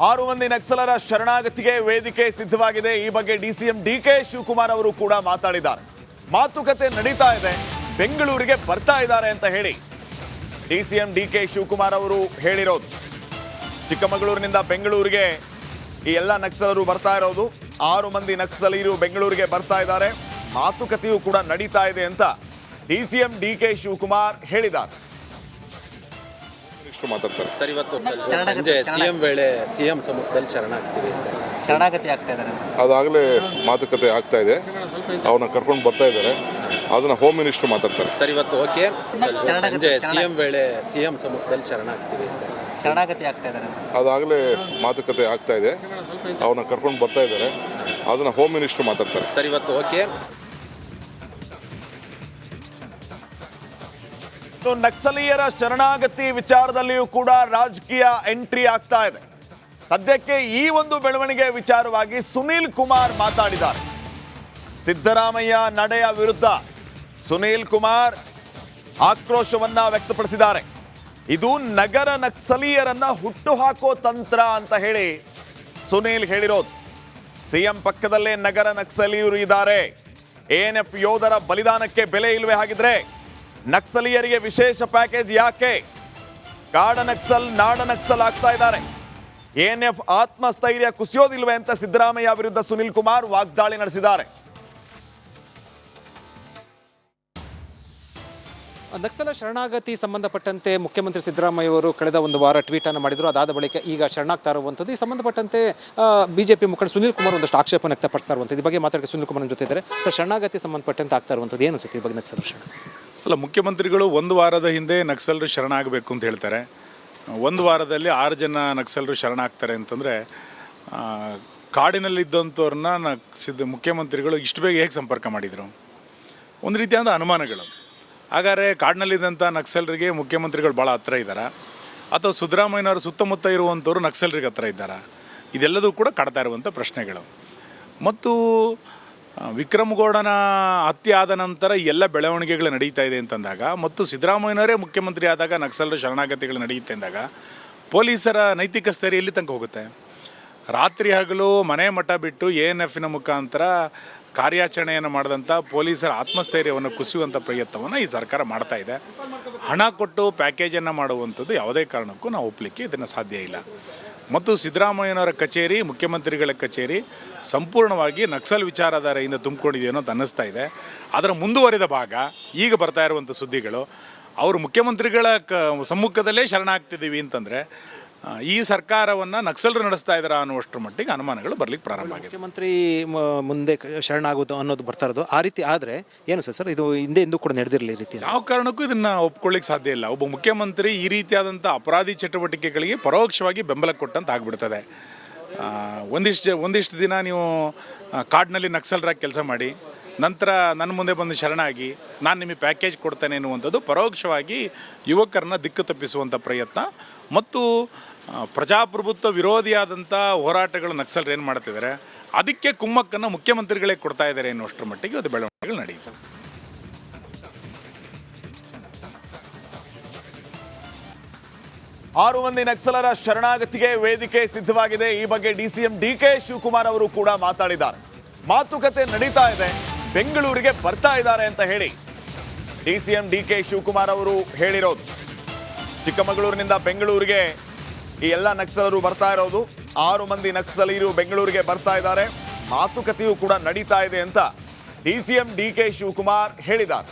6 ಮಂದಿ ನಕ್ಸಲರ ಶರಣಾಗತಿಗೆ ವೇದಿಕೆ ಸಿದ್ಧವಾಗಿದೆ. ಈ ಬಗ್ಗೆ ಡಿಸಿಎಂ ಡಿಕೆ ಶಿವಕುಮಾರ್ ಅವರು ಕೂಡ ಮಾತಾಡಿದ್ದಾರೆ. ಮಾತುಕತೆ ನಡೀತಾ ಇದೆ, ಬೆಂಗಳೂರಿಗೆ ಬರ್ತಾ ಇದ್ದಾರೆ ಅಂತ ಹೇಳಿ ಡಿಸಿಎಂ ಡಿಕೆ ಶಿವಕುಮಾರ್ ಅವರು ಹೇಳಿರೋದು. ಚಿಕ್ಕಮಗಳೂರಿನಿಂದ ಬೆಂಗಳೂರಿಗೆ ಈ ಎಲ್ಲ ನಕ್ಸಲರು ಬರ್ತಾ ಇರೋದು. 6 ಮಂದಿ ನಕ್ಸಲರು ಬೆಂಗಳೂರಿಗೆ ಬರ್ತಾ ಇದ್ದಾರೆ. ಮಾತುಕತೆಯೂ ಕೂಡ ನಡೀತಾ ಇದೆ ಅಂತ ಡಿಸಿಎಂ ಡಿಕೆ ಶಿವಕುಮಾರ್ ಹೇಳಿದ್ದಾರೆ. ಮಾತಾಡ್ತಾರೆ ಸರ್, ಇವತ್ತು ಸಂಜೆ ಸಿಎಂ ವೇಳೆ ಸಿಎಂ ಸಮ್ಮುಖದಲ್ಲಿ ಶರಣಾಗತಿ ಆಗ್ತಾ ಇದ್ದಾರೆ. ಅದಾಗಲೇ ಮಾತುಕತೆ ಆಗ್ತಾ ಇದೆ, ಅವ್ರನ್ನ ಕರ್ಕೊಂಡು ಬರ್ತಾ ಇದ್ದಾರೆ. ಅದನ್ನ ಹೋಮ್ ಮಿನಿಸ್ಟರ್ ಮಾತಾಡ್ತಾರೆ. ಸರ್, ಇವತ್ತು ಓಕೆ ಸಂಜೆ ಸಿಎಂ ವೇಳೆ ಸಿಎಂ ಸಮ್ಮುಖದಲ್ಲಿ ಶರಣಾಗತಿ ಆಗ್ತಾ ಇದ್ದಾರೆ. ಅದಾಗಲೇ ಮಾತುಕತೆ ಆಗ್ತಾ ಇದೆ, ಅವ್ರನ್ನ ಕರ್ಕೊಂಡು ಬರ್ತಾ ಇದ್ದಾರೆ. ಅದನ್ನ ಹೋಮ್ ಮಿನಿಸ್ಟರ್ ಮಾತಾಡ್ತಾರೆ. ಸರ್, ಇವತ್ತು ಓಕೆ ನಕ್ಸಲೀಯರ ಶರಣಾಗತಿ ವಿಚಾರದಲ್ಲಿಯೂ ಕೂಡ ರಾಜಕೀಯ ಎಂಟ್ರಿ ಆಗ್ತಾ ಇದೆ. ಸದ್ಯಕ್ಕೆ ಈ ಒಂದು ಬೆಳವಣಿಗೆ ವಿಚಾರವಾಗಿ ಸುನೀಲ್ ಕುಮಾರ್ ಮಾತಾಡಿದ್ದಾರೆ. ಸಿದ್ದರಾಮಯ್ಯ ನಡೆಯ ವಿರುದ್ಧ ಸುನೀಲ್ ಕುಮಾರ್ ಆಕ್ರೋಶವನ್ನ ವ್ಯಕ್ತಪಡಿಸಿದ್ದಾರೆ. ಇದು ನಗರ ನಕ್ಸಲೀಯರನ್ನ ಹುಟ್ಟುಹಾಕೋ ತಂತ್ರ ಅಂತ ಹೇಳಿ ಸುನೀಲ್ ಹೇಳಿರೋದು. ಸಿಎಂ ಪಕ್ಕದಲ್ಲೇ ನಗರ ನಕ್ಸಲೀಯರು ಇದ್ದಾರೆ. ಎಎನ್ಎಫ್ ಯೋಧರ ಬಲಿದಾನಕ್ಕೆ ಬೆಲೆ ಇಲ್ವೇ? ಹಾಗಿದ್ರೆ ನಕ್ಸಲೀಯರಿಗೆ ವಿಶೇಷ ಪ್ಯಾಕೇಜ್ ಯಾಕೆ? ಕಾಡ ನಕ್ಸಲ್ ನಾಡ ನಕ್ಸಲ್ ಆಗ್ತಾ ಇದ್ದಾರೆ. ಎಎನ್ಎಫ್ ಆತ್ಮಸ್ಥೈರ್ಯ ಕುಸಿಯೋದಿಲ್ವೇ ಅಂತ ಸಿದ್ದರಾಮಯ್ಯ ವಿರುದ್ಧ ಸುನೀಲ್ ಕುಮಾರ್ ವಾಗ್ದಾಳಿ ನಡೆಸಿದ್ದಾರೆ. ನಕ್ಸಲ ಶರಣಾಗತಿ ಸಂಬಂಧಪಟ್ಟಂತೆ ಮುಖ್ಯಮಂತ್ರಿ ಸಿದ್ದರಾಮಯ್ಯ ಅವರು ಕಳೆದ ಒಂದು ವಾರ ಟ್ವೀಟ್ ಅನ್ನು ಮಾಡಿದ್ರು. ಅದಾದ ಬಳಿಕ ಈಗ ಶರಣಾಗ್ತಾ ಇರುವಂಥದ್ದು. ಈ ಸಂಬಂಧಪಟ್ಟಂತೆ ಬಿಜೆಪಿ ಮುಖಂಡ ಸುನೀಲ್ ಕುಮಾರ್ ಒಂದಷ್ಟು ಆಕ್ಷೇಪ ವ್ಯಕ್ತಪಡಿಸ್ತಾ ಇರುವಂಥದ್ದು. ಈ ಬಗ್ಗೆ ಮಾತಾಡೋಕ್ಕೆ ಸುನೀಲ್ ಕುಮಾರ್ ಜೊತೆ ಇದ್ದಾರೆ. ಸರ್, ಶರಣಾಗತಿ ಸಂಬಂಧಪಟ್ಟಂತೆ ಆಗ್ತಾ ಇರುವಂಥದ್ದು ಏನು ಅನಿಸುತ್ತೆ ಈ ಬಗ್ಗೆ ನಕ್ಸಲ ಶರಣ? ಅಲ್ಲ, ಮುಖ್ಯಮಂತ್ರಿಗಳು 1 ವಾರದ ಹಿಂದೆ ನಕ್ಸಲರು ಶರಣಾಗಬೇಕು ಅಂತ ಹೇಳ್ತಾರೆ. 1 ವಾರದಲ್ಲಿ 6 ಜನ ನಕ್ಸಲರು ಶರಣಾಗ್ತಾರೆ ಅಂತಂದರೆ ಕಾಡಿನಲ್ಲಿದ್ದಂಥವ್ರನ್ನ ಮುಖ್ಯಮಂತ್ರಿಗಳು ಇಷ್ಟು ಬೇಗ ಹೇಗೆ ಸಂಪರ್ಕ ಮಾಡಿದರು? ಒಂದು ರೀತಿಯಾದ ಅನುಮಾನಗಳು. ಹಾಗಾದರೆ ಕಾಡಿನಲ್ಲಿದ್ದಂಥ ನಕ್ಸಲರಿಗೆ ಮುಖ್ಯಮಂತ್ರಿಗಳು ಭಾಳ ಹತ್ತಿರ ಇದ್ದಾರೆ, ಅಥವಾ ಸಿದ್ದರಾಮಯ್ಯನವರ ಸುತ್ತಮುತ್ತ ಇರುವಂಥವ್ರು ನಕ್ಸಲರಿಗೆ ಹತ್ತಿರ ಇದ್ದಾರೆ? ಇದೆಲ್ಲದೂ ಕೂಡ ಕಾಡ್ತಾ ಇರುವಂಥ ಪ್ರಶ್ನೆಗಳು. ಮತ್ತು ವಿಕ್ರಮಗೌಡನ ಹತ್ಯೆ ಆದ ನಂತರ ಎಲ್ಲ ಬೆಳವಣಿಗೆಗಳು ನಡೀತಾ ಇದೆ ಅಂತಂದಾಗ, ಮತ್ತು ಸಿದ್ದರಾಮಯ್ಯನವರೇ ಮುಖ್ಯಮಂತ್ರಿ ಆದಾಗ ನಕ್ಸಲರ ಶರಣಾಗತಿಗಳು ನಡೆಯುತ್ತೆ ಅಂದಾಗ ಪೊಲೀಸರ ನೈತಿಕ ಸ್ಥೈರ್ಯ ಎಲ್ಲಿ ತನಕ ಹೋಗುತ್ತೆ? ರಾತ್ರಿ ಹಗಲು ಮನೆ ಮಠ ಬಿಟ್ಟು ಎಎನ್ಎಫ್ನ ಮುಖಾಂತರ ಕಾರ್ಯಾಚರಣೆಯನ್ನು ಮಾಡಿದಂಥ ಪೊಲೀಸರ ಆತ್ಮಸ್ಥೈರ್ಯವನ್ನು ಕುಸಿಯುವಂಥ ಪ್ರಯತ್ನವನ್ನು ಈ ಸರ್ಕಾರ ಮಾಡ್ತಾ ಇದೆ. ಹಣ ಕೊಟ್ಟು ಪ್ಯಾಕೇಜನ್ನು ಮಾಡುವಂಥದ್ದು ಯಾವುದೇ ಕಾರಣಕ್ಕೂ ನಾವು ಒಪ್ಪಲಿಕ್ಕೆ ಇದನ್ನು ಸಾಧ್ಯ ಇಲ್ಲ. ಮತ್ತು ಸಿದ್ದರಾಮಯ್ಯನವರ ಕಚೇರಿ, ಮುಖ್ಯಮಂತ್ರಿಗಳ ಕಚೇರಿ ಸಂಪೂರ್ಣವಾಗಿ ನಕ್ಸಲ್ ವಿಚಾರಧಾರೆಯಿಂದ ತುಂಬಿಕೊಂಡಿದೆಯೋ ಅಂತ ಅನ್ನಿಸ್ತಾ ಇದೆ. ಅದರ ಮುಂದುವರಿದ ಭಾಗ ಈಗ ಬರ್ತಾ ಇರುವಂಥ ಸುದ್ದಿಗಳು, ಅವರು ಮುಖ್ಯಮಂತ್ರಿಗಳ ಸಮ್ಮುಖದಲ್ಲೇ ಶರಣಾಗ್ತಿದ್ದೀವಿ ಅಂತಂದರೆ ಈ ಸರ್ಕಾರವನ್ನು ನಕ್ಸಲರು ನಡೆಸ್ತಾ ಇದ್ದಾರೆ ಅನ್ನುವಷ್ಟರ ಮಟ್ಟಿಗೆ ಅನುಮಾನಗಳು ಬರ್ಲಿಕ್ಕೆ ಪ್ರಾರಂಭ ಆಗಿದೆ. ಮುಖ್ಯಮಂತ್ರಿ ಮುಂದೆ ಶರಣಾಗೋದು ಅನ್ನೋದು ಬರ್ತಾ ಇರೋದು ಆ ರೀತಿ ಆದರೆ ಏನು ಸರ್, ಇದು ಹಿಂದೆ ಕೂಡ ನಡೆದಿರಲಿ ಈ ರೀತಿ? ಯಾವ ಕಾರಣಕ್ಕೂ ಇದನ್ನು ಒಪ್ಕೊಳ್ಳಿಕ್ಕೆ ಸಾಧ್ಯ ಇಲ್ಲ. ಒಬ್ಬ ಮುಖ್ಯಮಂತ್ರಿ ಈ ರೀತಿಯಾದಂಥ ಅಪರಾಧಿ ಚಟುವಟಿಕೆಗಳಿಗೆ ಪರೋಕ್ಷವಾಗಿ ಬೆಂಬಲ ಕೊಟ್ಟಂತ ಆಗ್ಬಿಡ್ತದೆ. ಒಂದಿಷ್ಟು ದಿನ ನೀವು ಕಾಡಿನಲ್ಲಿ ನಕ್ಸಲರಾಗಿ ಕೆಲಸ ಮಾಡಿ, ನಂತರ ನನ್ನ ಮುಂದೆ ಬಂದು ಶರಣಾಗಿ ನಾನು ನಿಮಗೆ ಪ್ಯಾಕೇಜ್ ಕೊಡ್ತೇನೆ ಎನ್ನುವಂಥದ್ದು ಪರೋಕ್ಷವಾಗಿ ಯುವಕರನ್ನ ದಿಕ್ಕು ತಪ್ಪಿಸುವಂಥ ಪ್ರಯತ್ನ. ಮತ್ತು ಪ್ರಜಾಪ್ರಭುತ್ವ ವಿರೋಧಿಯಾದಂಥ ಹೋರಾಟಗಳು ನಕ್ಸಲರು ಏನು ಮಾಡ್ತಿದ್ದಾರೆ, ಅದಕ್ಕೆ ಕುಮ್ಮಕ್ಕನ್ನು ಮುಖ್ಯಮಂತ್ರಿಗಳೇ ಕೊಡ್ತಾ ಇದ್ದಾರೆ ಎನ್ನುವಷ್ಟರ ಮಟ್ಟಿಗೆ ಅದು ಬೆಳವಣಿಗೆಗಳು ನಡೆಯುತ್ತೆ. 6 ಮಂದಿ ನಕ್ಸಲರ ಶರಣಾಗತಿಗೆ ವೇದಿಕೆ ಸಿದ್ಧವಾಗಿದೆ. ಈ ಬಗ್ಗೆ ಡಿಸಿಎಂ ಡಿಕೆ ಶಿವಕುಮಾರ್ ಅವರು ಕೂಡ ಮಾತಾಡಿದ್ದಾರೆ. ಮಾತುಕತೆ ನಡೀತಾ ಇದೆ, ಬೆಂಗಳೂರಿಗೆ ಬರ್ತಾ ಇದ್ದಾರೆ ಅಂತ ಹೇಳಿ ಡಿಸಿಎಂ ಡಿಕೆ ಶಿವಕುಮಾರ್ ಅವರು ಹೇಳಿರೋದು. ಚಿಕ್ಕಮಗಳೂರಿನಿಂದ ಬೆಂಗಳೂರಿಗೆ ಈ ಎಲ್ಲ ನಕ್ಸಲರು ಬರ್ತಾ ಇರೋದು. 6 ಮಂದಿ ನಕ್ಸಲರು ಬೆಂಗಳೂರಿಗೆ ಬರ್ತಾ ಇದ್ದಾರೆ. ಮಾತುಕತೆಯೂ ಕೂಡ ನಡೀತಾ ಇದೆ ಅಂತ ಡಿಸಿಎಂ ಡಿಕೆ ಶಿವಕುಮಾರ್ ಹೇಳಿದ್ದಾರೆ.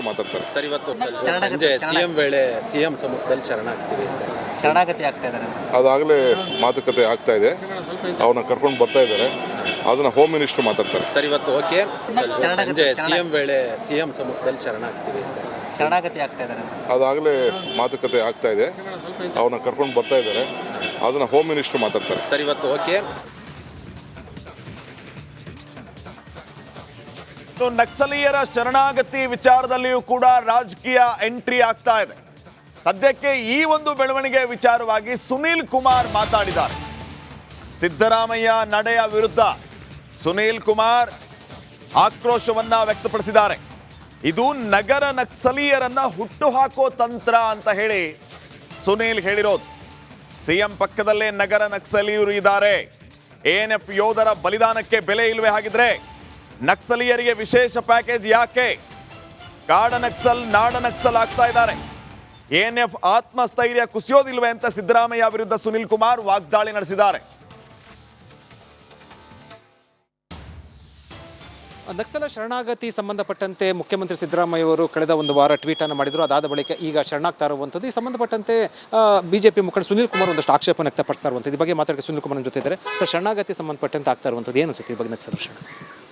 ಮಾತಾಡ್ತಾರೆ. ಸರ್, ಇವತ್ತು ಸಂಜೆ ಸಿಎಂ ವೇಳೆ ಸಿಎಂ ಸಮ್ಮುಖದಲ್ಲಿ ಶರಣಾಗತಿ ಆಗ್ತಾ ಇದ್ದಾರೆ. ಅದಾಗಲೇ ಮಾತುಕತೆ ಆಗ್ತಾ ಇದೆ, ಅವ್ರನ್ನ ಕರ್ಕೊಂಡು ಬರ್ತಾ ಇದ್ದಾರೆ. ಅದನ್ನ ಹೋಮ್ ಮಿನಿಸ್ಟರ್ ಮಾತಾಡ್ತಾರೆ. ಸರ್, ಇವತ್ತು ಓಕೆ ಸಂಜೆ ಸಿಎಂ ವೇಳೆ ಸಿಎಂ ಸಮ್ಮುಖದಲ್ಲಿ ಶರಣಾಗತಿ ಆಗ್ತಾ ಇದ್ದಾರೆ. ಅದಾಗಲೇ ಮಾತುಕತೆ ಆಗ್ತಾ ಇದೆ, ಅವ್ರನ್ನ ಕರ್ಕೊಂಡು ಬರ್ತಾ ಇದ್ದಾರೆ. ಅದನ್ನ ಹೋಮ್ ಮಿನಿಸ್ಟರ್ ಮಾತಾಡ್ತಾರೆ. ಸರ್, ಇವತ್ತು ಓಕೆ ನಕ್ಸಲೀಯರ ಶರಣಾಗತಿ ವಿಚಾರದಲ್ಲಿಯೂ ಕೂಡ ರಾಜಕೀಯ ಎಂಟ್ರಿ ಆಗ್ತಾ ಇದೆ. ಸದ್ಯಕ್ಕೆ ಈ ಒಂದು ಬೆಳವಣಿಗೆ ವಿಚಾರವಾಗಿ ಸುನೀಲ್ ಕುಮಾರ್ ಮಾತಾಡಿದ್ದಾರೆ. ಸಿದ್ದರಾಮಯ್ಯ ನಡೆಯ ವಿರುದ್ಧ ಸುನೀಲ್ ಕುಮಾರ್ ಆಕ್ರೋಶವನ್ನ ವ್ಯಕ್ತಪಡಿಸಿದ್ದಾರೆ. ಇದು ನಗರ ನಕ್ಸಲೀಯರನ್ನ ಹುಟ್ಟುಹಾಕೋ ತಂತ್ರ ಅಂತ ಹೇಳಿ ಸುನೀಲ್ ಹೇಳಿರೋದು. ಸಿಎಂ ಪಕ್ಕದಲ್ಲೇ ನಗರ ನಕ್ಸಲೀಯರು ಇದ್ದಾರೆ. ಎಎನ್ಎಫ್ ಯೋಧರ ಬಲಿದಾನಕ್ಕೆ ಬೆಲೆ ಇಲ್ವೇ? ಹಾಗಿದ್ರೆ ನಕ್ಸಲೀಯರಿಗೆ ವಿಶೇಷ ಪ್ಯಾಕೇಜ್ ಯಾಕೆ? ಕಾಡ ನಕ್ಸಲ್ ನಾಡ ನಕ್ಸಲ್ ಆಗ್ತಾ ಇದ್ದಾರೆ. ಎಎನ್ಎಫ್ ಆತ್ಮಸ್ಥೈರ್ಯ ಕುಸಿಯೋದಿಲ್ವೇ ಅಂತ ಸಿದ್ದರಾಮಯ್ಯ ವಿರುದ್ಧ ಸುನಿಲ್ ಕುಮಾರ್ ವಾಗ್ದಾಳಿ ನಡೆಸಿದ್ದಾರೆ. ನಕ್ಸಲ ಶರಣಾಗತಿ ಸಂಬಂಧಪಟ್ಟಂತೆ ಮುಖ್ಯಮಂತ್ರಿ ಸಿದ್ದರಾಮಯ್ಯ ಅವರು ಕಳೆದ ಒಂದು ವಾರ ಟ್ವೀಟ್ ಅನ್ನು ಮಾಡಿದ್ರು. ಅದಾದ ಬಳಿಕ ಈಗ ಶರಣಾಗ್ತಾ ಇರುವಂಥದ್ದು. ಈ ಸಂಬಂಧಪಟ್ಟಂತೆ ಬಿಜೆಪಿ ಮುಖಂಡ ಸುನಿಲ್ ಕುಮಾರ್ ಒಂದಷ್ಟು ಆಕ್ಷೇಪ ವ್ಯಕ್ತಪಡಿಸ್ತಾ ಇರುವಂಥದ್ದು. ಈ ಬಗ್ಗೆ ಮಾತಾಡಕ್ಕೆ ಸುನಿಲ್ ಕುಮಾರ್ ಜೊತೆ ಇದ್ದಾರೆ. ಸರ್, ಶರಣಾಗತಿ ಸಂಬಂಧಪಟ್ಟಂತೆ ಆಗ್ತಾ ಇರುವಂಥದ್ದು ಏನು ಅನಿಸುತ್ತೆ ಈ ಬಗ್ಗೆ? ನಕ್ಸಲರ ಶರಣ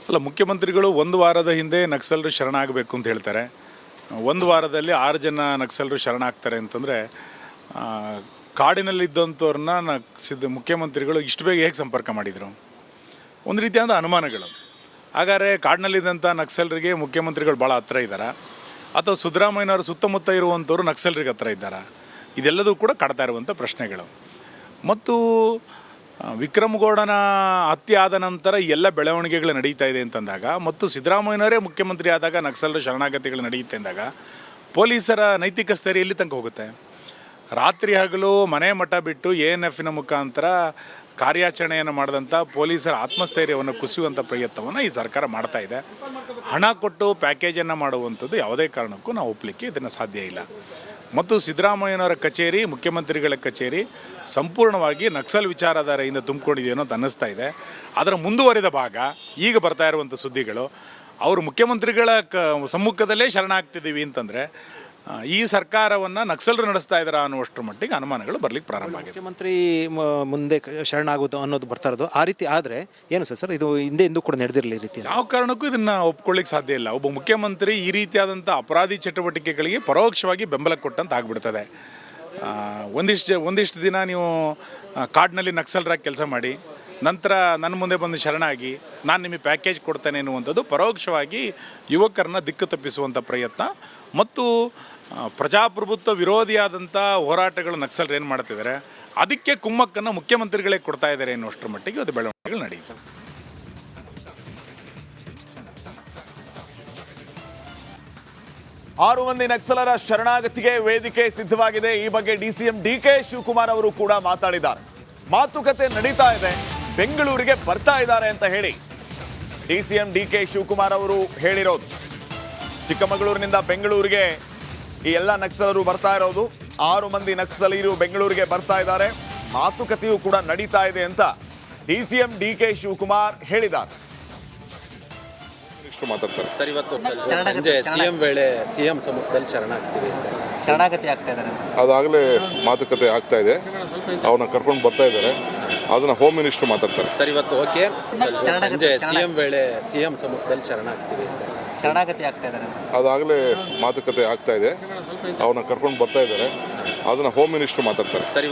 ಅಲ್ಲ, ಮುಖ್ಯಮಂತ್ರಿಗಳು ಒಂದು ವಾರದ ಹಿಂದೆ ನಕ್ಸಲರು ಶರಣಾಗಬೇಕು ಅಂತ ಹೇಳ್ತಾರೆ. ಒಂದು ವಾರದಲ್ಲಿ 6 ಜನ ನಕ್ಸಲರು ಶರಣಾಗ್ತಾರೆ ಅಂತಂದರೆ ಕಾಡಿನಲ್ಲಿದ್ದಂಥವ್ರನ್ನ ಮುಖ್ಯಮಂತ್ರಿಗಳು ಇಷ್ಟು ಬೇಗ ಹೇಗೆ ಸಂಪರ್ಕ ಮಾಡಿದರು? ಒಂದು ರೀತಿಯಾದ ಅನುಮಾನಗಳು. ಹಾಗಾದರೆ ಕಾಡಿನಲ್ಲಿದ್ದಂಥ ನಕ್ಸಲರಿಗೆ ಮುಖ್ಯಮಂತ್ರಿಗಳು ಭಾಳ ಹತ್ರ ಇದ್ದಾರೆ, ಅಥವಾ ಸಿದ್ದರಾಮಯ್ಯನವರು ಸುತ್ತಮುತ್ತ ಇರುವಂಥವ್ರು ನಕ್ಸಲರಿಗೆ ಹತ್ರ ಇದ್ದಾರೆ? ಇದೆಲ್ಲದೂ ಕೂಡ ಕಾಡ್ತಾ ಇರುವಂಥ ಪ್ರಶ್ನೆಗಳು. ಮತ್ತು ವಿಕ್ರಮಗೌಡನ ಹತ್ಯೆ ಆದ ನಂತರ ಎಲ್ಲ ಬೆಳವಣಿಗೆಗಳು ನಡೀತಾ ಇದೆ ಅಂತಂದಾಗ, ಮತ್ತು ಸಿದ್ದರಾಮಯ್ಯನವರೇ ಮುಖ್ಯಮಂತ್ರಿ ಆದಾಗ ನಕ್ಸಲರ ಶರಣಾಗತಿಗಳು ನಡೆಯುತ್ತೆ ಅಂದಾಗ ಪೊಲೀಸರ ನೈತಿಕ ಸ್ಥೈರ್ಯ ಎಲ್ಲಿ ತನಕ ಹೋಗುತ್ತೆ? ರಾತ್ರಿ ಹಗಲು ಮನೆ ಮಠ ಬಿಟ್ಟು ಎಎನ್ಎಫ್ನ ಮುಖಾಂತರ ಕಾರ್ಯಾಚರಣೆಯನ್ನು ಮಾಡಿದಂಥ ಪೊಲೀಸರ ಆತ್ಮಸ್ಥೈರ್ಯವನ್ನು ಕುಸಿಯುವಂಥ ಪ್ರಯತ್ನವನ್ನು ಈ ಸರ್ಕಾರ ಮಾಡ್ತಾ ಇದೆ. ಹಣ ಕೊಟ್ಟು ಪ್ಯಾಕೇಜನ್ನು ಮಾಡುವಂಥದ್ದು ಯಾವುದೇ ಕಾರಣಕ್ಕೂ ನಾವು ಒಪ್ಪಲಿಕ್ಕೆ ಇದನ್ನು ಸಾಧ್ಯ ಇಲ್ಲ. ಮತ್ತು ಸಿದ್ದರಾಮಯ್ಯನವರ ಕಚೇರಿ, ಮುಖ್ಯಮಂತ್ರಿಗಳ ಕಚೇರಿ ಸಂಪೂರ್ಣವಾಗಿ ನಕ್ಸಲ್ ವಿಚಾರಧಾರೆಯಿಂದ ತುಂಬಿಕೊಂಡಿದೆಯೋ ಅಂತ ಅನ್ನಿಸ್ತಾ ಇದೆ. ಅದರ ಮುಂದುವರಿದ ಭಾಗ ಈಗ ಬರ್ತಾ ಇರುವಂಥ ಸುದ್ದಿಗಳು, ಅವರು ಮುಖ್ಯಮಂತ್ರಿಗಳ ಸಮ್ಮುಖದಲ್ಲೇ ಶರಣಾಗ್ತಿದ್ದೀವಿ ಅಂತಂದರೆ ಈ ಸರ್ಕಾರವನ್ನು ನಕ್ಸಲರು ನಡೆಸ್ತಾ ಇದ್ದಾರೆ ಅನ್ನುವಷ್ಟರ ಮಟ್ಟಿಗೆ ಅನುಮಾನಗಳು ಬರಲಿಕ್ಕೆ ಪ್ರಾರಂಭ ಆಗಿದೆ. ಮುಖ್ಯಮಂತ್ರಿ ಮುಂದೆ ಶರಣಾಗೋದು ಅನ್ನೋದು ಬರ್ತಾ ಇರೋದು ಆ ರೀತಿ ಆದರೆ ಏನು ಸರ್, ಇದು ಹಿಂದೆ ಕೂಡ ನಡೆದಿರಲಿ ಈ ರೀತಿ? ಯಾವ ಕಾರಣಕ್ಕೂ ಇದನ್ನು ಒಪ್ಕೊಳ್ಳಿಕ್ಕೆ ಸಾಧ್ಯ ಇಲ್ಲ. ಒಬ್ಬ ಮುಖ್ಯಮಂತ್ರಿ ಈ ರೀತಿಯಾದಂಥ ಅಪರಾಧಿ ಚಟುವಟಿಕೆಗಳಿಗೆ ಪರೋಕ್ಷವಾಗಿ ಬೆಂಬಲ ಕೊಟ್ಟಂತ ಆಗಿಬಿಡ್ತದೆ. ಒಂದಿಷ್ಟು ದಿನ ನೀವು ಕಾಡಿನಲ್ಲಿ ನಕ್ಸಲರಾಗಿ ಕೆಲಸ ಮಾಡಿ, ನಂತರ ನನ್ನ ಮುಂದೆ ಬಂದು ಶರಣಾಗಿ ನಾನು ನಿಮಗೆ ಪ್ಯಾಕೇಜ್ ಕೊಡ್ತೇನೆ ಎನ್ನುವಂಥದ್ದು ಪರೋಕ್ಷವಾಗಿ ಯುವಕರನ್ನ ದಿಕ್ಕು ತಪ್ಪಿಸುವಂಥ ಪ್ರಯತ್ನ. ಮತ್ತು ಪ್ರಜಾಪ್ರಭುತ್ವ ವಿರೋಧಿಯಾದಂಥ ಹೋರಾಟಗಳು ನಕ್ಸಲರು ಏನು ಮಾಡ್ತಿದ್ದಾರೆ, ಅದಕ್ಕೆ ಕುಮ್ಮಕ್ಕನ್ನು ಮುಖ್ಯಮಂತ್ರಿಗಳೇ ಕೊಡ್ತಾ ಇದ್ದಾರೆ ಎನ್ನುವಷ್ಟರ ಮಟ್ಟಿಗೆ ಅದು ಬೆಳವಣಿಗೆಗಳು ನಡೆಯುತ್ತೆ. 6 ಮಂದಿ ನಕ್ಸಲರ ಶರಣಾಗತಿಗೆ ವೇದಿಕೆ ಸಿದ್ಧವಾಗಿದೆ. ಈ ಬಗ್ಗೆ ಡಿಸಿಎಂ ಡಿಕೆ ಶಿವಕುಮಾರ್ ಅವರು ಕೂಡ ಮಾತಾಡಿದ್ದಾರೆ. ಮಾತುಕತೆ ನಡೀತಾ ಇದೆ, ಬೆಂಗಳೂರಿಗೆ ಬರ್ತಾ ಇದ್ದಾರೆ ಅಂತ ಹೇಳಿ ಡಿಸಿಎಂ ಡಿಕೆ ಶಿವಕುಮಾರ್ ಅವರು ಹೇಳಿರೋದು. ಚಿಕ್ಕಮಗಳೂರಿನಿಂದ ಬೆಂಗಳೂರಿಗೆ ಈ ಎಲ್ಲ ನಕ್ಸಲರು ಬರ್ತಾ ಇರೋದು. 6 ಮಂದಿ ನಕ್ಸಲೀಯರು ಬೆಂಗಳೂರಿಗೆ ಬರ್ತಾ ಇದ್ದಾರೆ. ಮಾತುಕತೆಯೂ ಕೂಡ ನಡೀತಾ ಇದೆ ಅಂತ ಡಿಸಿಎಂ ಡಿಕೆ ಶಿವಕುಮಾರ್ ಹೇಳಿದ್ದಾರೆ. ಮಾತಾಡ್ತಾರೆ ಸರ್, ಇವತ್ತು ಸಂಜೆ ಸಿಎಂ ವೇಳೆ ಸಿಎಂ ಸಮ್ಮುಖದಲ್ಲಿ ಶರಣಾಗ್ತೀವಿ ಅಂತ ಶರಣಾಗತಿ ಆಗ್ತಾ ಇದ್ದಾರೆ. ಅದಾಗಲೇ ಮಾತುಕತೆ ಆಗ್ತಾ ಇದೆ, ಅವ್ರನ್ನ ಕರ್ಕೊಂಡು ಬರ್ತಾ ಇದ್ದಾರೆ. ಅದನ್ನ ಹೋಮ್ ಮಿನಿಸ್ಟರ್ ಮಾತಾಡ್ತಾರೆ. ಸರ್, ಇವತ್ತು ಓಕೆ ಸಂಜೆ ಸಿಎಂ ವೇಳೆ ಸಿಎಂ ಸಮ್ಮುಖದಲ್ಲಿ ಶರಣಾಗ್ತೀವಿ ಅಂತ ಶರಣಾಗತಿ ಆಗ್ತಾ ಇದ್ದಾರೆ. ಅದಾಗಲೇ ಮಾತುಕತೆ ಆಗ್ತಾ ಇದೆ, ಅವ್ರನ್ನ ಕರ್ಕೊಂಡು ಬರ್ತಾ ಇದ್ದಾರೆ. ಅದನ್ನ ಹೋಮ್ ಮಿನಿಸ್ಟರ್ ಮಾತಾಡ್ತಾರೆ. ಸರ್,